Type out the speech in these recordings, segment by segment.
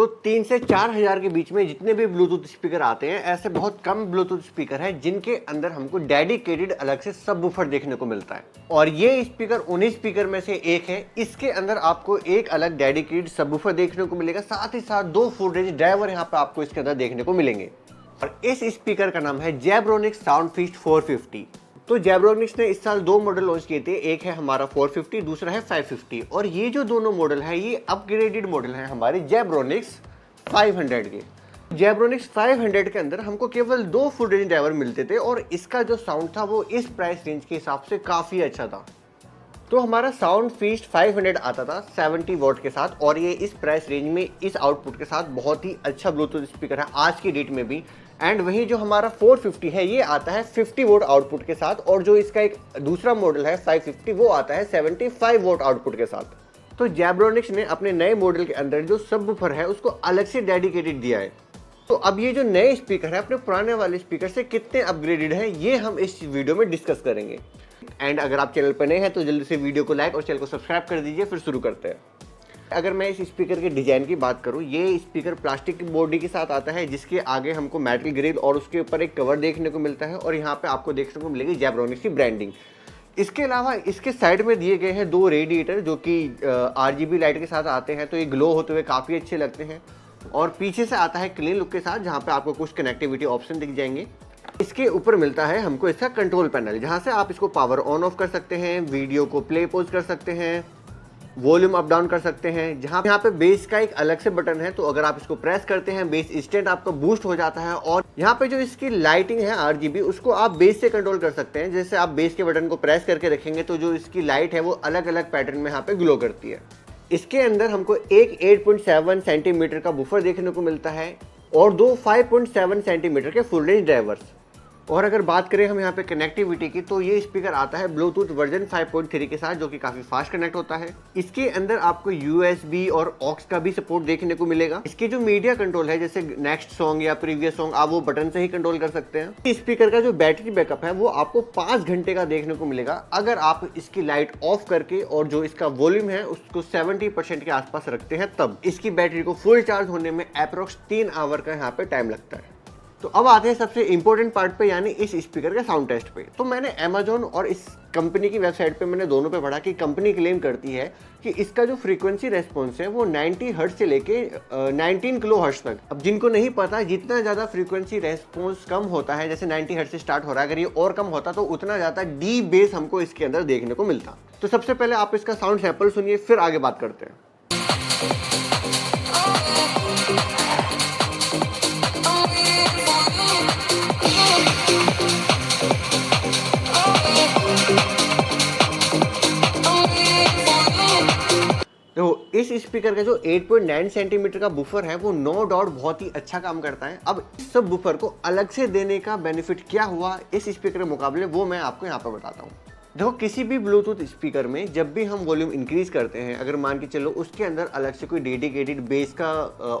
तो 3 से 4 हज़ार के बीच में जितने भी ब्लूटूथ स्पीकर आते हैं, ऐसे बहुत कम ब्लूटूथ स्पीकर हैं जिनके अंदर हमको डेडिकेटेड अलग से सबवूफर देखने को मिलता है। और ये स्पीकर उन्हीं स्पीकर में से एक है। इसके अंदर आपको एक अलग डेडिकेटेड सबवूफर देखने को मिलेगा, साथ ही साथ 2 फुल रेंज ड्राइवर यहाँ पे आपको इसके अंदर देखने को मिलेंगे। और इस स्पीकर का नाम है जेब्रोनिक्स साउंडफीस्ट 450। तो जेब्रोनिक्स ने इस साल 2 मॉडल लॉन्च किए थे, एक है हमारा 450, दूसरा है 550। और ये जो दोनों मॉडल है ये अपग्रेडेड मॉडल है हमारे जेब्रोनिक्स 500 के। जेब्रोनिक्स 500 के अंदर हमको केवल 2 फुल रेंज ड्राइवर मिलते थे और इसका जो साउंड था वो इस प्राइस रेंज के हिसाब से काफ़ी अच्छा था। तो हमारा साउंड फीस्ट 500 आता था 70 वॉट के साथ, और ये इस प्राइस रेंज में इस आउटपुट के साथ बहुत ही अच्छा ब्लूटूथ स्पीकर है आज की डेट में भी। एंड वहीं जो हमारा 450 है ये आता है 50 वोट आउटपुट के साथ, और जो इसका एक दूसरा मॉडल है 550 वो आता है 75 वोट आउटपुट के साथ। तो जेब्रोनिक्स ने अपने नए मॉडल के अंदर जो सबवूफर है उसको अलग से डेडिकेटेड दिया है। तो अब ये जो नए स्पीकर है अपने पुराने वाले स्पीकर से कितने अपग्रेडेड हैं ये हम इस वीडियो में डिस्कस करेंगे। एंड अगर आप चैनल पर नए हैं तो जल्दी से वीडियो को लाइक और चैनल को सब्सक्राइब कर दीजिए, फिर शुरू करते हैं। अगर मैं इस स्पीकर के डिज़ाइन की बात करूं, ये स्पीकर प्लास्टिक की बॉडी के साथ आता है जिसके आगे हमको मेटल ग्रिल और उसके ऊपर एक कवर देखने को मिलता है, और यहाँ पे आपको देखने को मिलेगी जेब्रोनिक्स की ब्रांडिंग। इसके अलावा इसके साइड में दिए गए हैं 2 रेडिएटर जो कि RGB लाइट के साथ आते हैं, तो ये ग्लो होते हुए काफ़ी अच्छे लगते हैं। और पीछे से आता है क्लीन लुक के साथ, जहाँ पे आपको कुछ कनेक्टिविटी ऑप्शन दिख जाएंगे। इसके ऊपर मिलता है हमको इसका कंट्रोल पैनल, जहाँ से आप इसको पावर ऑन ऑफ कर सकते हैं, वीडियो को प्ले पॉज कर सकते हैं, वॉल्यूम अप डाउन कर सकते हैं। जहाँ यहाँ पे बेस का एक अलग से बटन है, तो अगर आप इसको प्रेस करते हैं बेस इंस्टेंट आपका बूस्ट हो जाता है। और यहाँ पे जो इसकी लाइटिंग है RGB उसको आप बेस से कंट्रोल कर सकते हैं। जैसे आप बेस के बटन को प्रेस करके रखेंगे तो जो इसकी लाइट है वो अलग अलग पैटर्न में यहाँ पे ग्लो करती है। इसके अंदर हमको एक 8.7 सेंटीमीटर का बूफर देखने को मिलता है और 2 5.7 सेंटीमीटर के फुल रेंज ड्राइवर्स। और अगर बात करें हम यहाँ पे कनेक्टिविटी की, तो ये स्पीकर आता है ब्लूटूथ वर्जन 5.3 के साथ, जो कि काफ़ी फास्ट कनेक्ट होता है। इसके अंदर आपको USB और ऑक्स का भी सपोर्ट देखने को मिलेगा। इसके जो मीडिया कंट्रोल है, जैसे नेक्स्ट सॉन्ग या प्रीवियस सॉन्ग, आप वो बटन से ही कंट्रोल कर सकते हैं। इस स्पीकर का जो बैटरी बैकअप है वो आपको 5 घंटे का देखने को मिलेगा, अगर आप इसकी लाइट ऑफ करके और जो इसका वॉल्यूम है उसको 70% के आसपास रखते हैं, तब इसकी बैटरी को फुल चार्ज होने में अप्रोक्स 3 आवर का यहाँ पे टाइम लगता है। तो अब आते हैं सबसे इंपॉर्टेंट पार्ट पे, यानी इस स्पीकर के साउंड टेस्ट पे। तो मैंने अमेजोन और इस कंपनी की वेबसाइट पे मैंने दोनों पे पढ़ा कि कंपनी क्लेम करती है कि इसका जो फ्रीक्वेंसी रेस्पॉन्स है वो 90 हर्ट्ज से लेके 19 किलो हर्ट्ज तक। अब जिनको नहीं पता, जितना ज़्यादा फ्रीक्वेंसी रेस्पॉन्स कम होता है, जैसे 90 हर्ट्ज से स्टार्ट हो रहा है, अगर ये और कम होता तो उतना ज़्यादा डी बेस हमको इसके अंदर देखने को मिलता। तो सबसे पहले आप इसका साउंड सैंपल सुनिए, फिर आगे बात करते हैं। तो इस स्पीकर का जो 8.9 सेंटीमीटर का बूफर है वो नो डाउट बहुत ही अच्छा काम करता है। अब इस सब बूफर को अलग से देने का बेनिफिट क्या हुआ इस स्पीकर के मुकाबले, वो मैं आपको यहाँ पर बताता हूँ। देखो, किसी भी ब्लूटूथ स्पीकर में जब भी हम वॉल्यूम इंक्रीज करते हैं, अगर मान के चलो उसके अंदर अलग से कोई डेडिकेटेड बेस का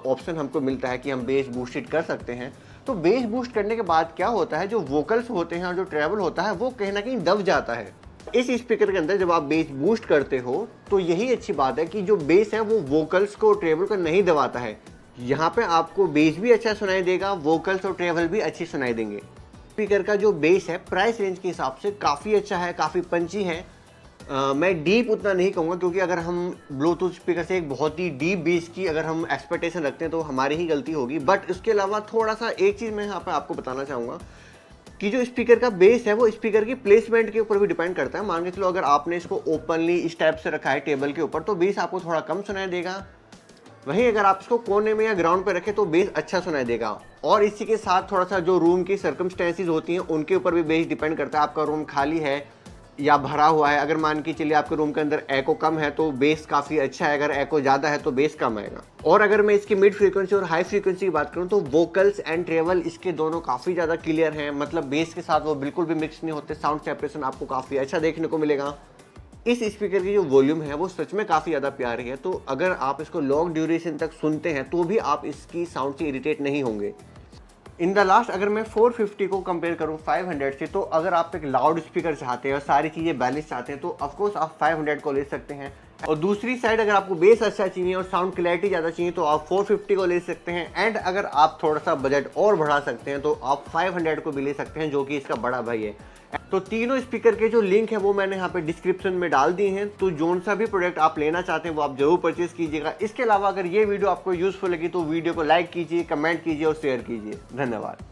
ऑप्शन हमको मिलता है कि हम बेस बूस्टेड कर सकते हैं, तो बेस बूस्ट करने के बाद क्या होता है, जो वोकल्स होते हैं और जो ट्रेवल होता है वो कहीं ना कहीं दब जाता है। इस स्पीकर के अंदर जब आप बेस बूस्ट करते हो तो यही अच्छी बात है कि जो बेस है वो वोकल्स को, ट्रेवल को नहीं दबाता है। यहाँ पे आपको बेस भी अच्छा सुनाई देगा, वोकल्स और ट्रेवल भी अच्छी सुनाई देंगे। स्पीकर का जो बेस है प्राइस रेंज के हिसाब से काफ़ी अच्छा है, काफ़ी पंची है। मैं डीप उतना नहीं कहूँगा, क्योंकि अगर हम ब्लूटूथ स्पीकर से एक बहुत ही डीप बेस की अगर हम एक्सपेक्टेशन रखते हैं तो हमारी ही गलती होगी। बट उसके अलावा थोड़ा सा एक चीज़ मैं यहाँ पर आपको बताना चाहूँगा कि जो स्पीकर का बेस है वो स्पीकर की प्लेसमेंट के ऊपर भी डिपेंड करता है। मान के चलो अगर आपने इसको ओपनली इस टाइप से रखा है टेबल के ऊपर, तो बेस आपको थोड़ा कम सुनाई देगा। वहीं अगर आप इसको कोने में या ग्राउंड पे रखें तो बेस अच्छा सुनाई देगा। और इसी के साथ थोड़ा सा जो रूम की सर्कमस्टेंसेस होती हैं उनके ऊपर भी बेस डिपेंड करता है। आपका रूम खाली है या भरा हुआ है, अगर मान के चलिए आपके रूम के अंदर एको कम है तो बेस काफ़ी अच्छा है, अगर एको ज़्यादा है तो बेस कम आएगा। और अगर मैं इसकी मिड फ्रीक्वेंसी और हाई फ्रीक्वेंसी की बात करूं तो वोकल्स एंड ट्रेवल इसके दोनों काफ़ी ज़्यादा क्लियर हैं, मतलब बेस के साथ वो बिल्कुल भी मिक्स नहीं होते। साउंड सेपरेशन आपको काफ़ी अच्छा देखने को मिलेगा। इस स्पीकर की जो वॉल्यूम है वो सच में काफ़ी ज़्यादा प्यारी है, तो अगर आप इसको लॉन्ग ड्यूरेशन तक सुनते हैं तो भी आप इसकी साउंड से इरिटेट नहीं होंगे। इन द लास्ट अगर मैं 450 को कंपेयर करूं 500 से, तो अगर आप एक लाउड स्पीकर चाहते हैं और सारी चीज़ें बैलेंस चाहते हैं तो ऑफकोर्स आप 500 को ले सकते हैं। और दूसरी साइड अगर आपको बेस अच्छा चाहिए और साउंड क्लैरिटी ज़्यादा चाहिए तो आप 450 को ले सकते हैं। एंड अगर आप थोड़ा सा बजट और बढ़ा सकते हैं तो आप 500 को भी ले सकते हैं, जो कि इसका बड़ा भाई है। तो तीनों स्पीकर के जो लिंक है वो मैंने यहाँ पे डिस्क्रिप्शन में डाल दिए हैं, तो जोन सा भी प्रोडक्ट आप लेना चाहते हैं वो आप जरूर परचेज कीजिएगा। इसके अलावा अगर ये वीडियो आपको यूजफुल लगी तो वीडियो को लाइक कीजिए, कमेंट कीजिए और शेयर कीजिए। धन्यवाद।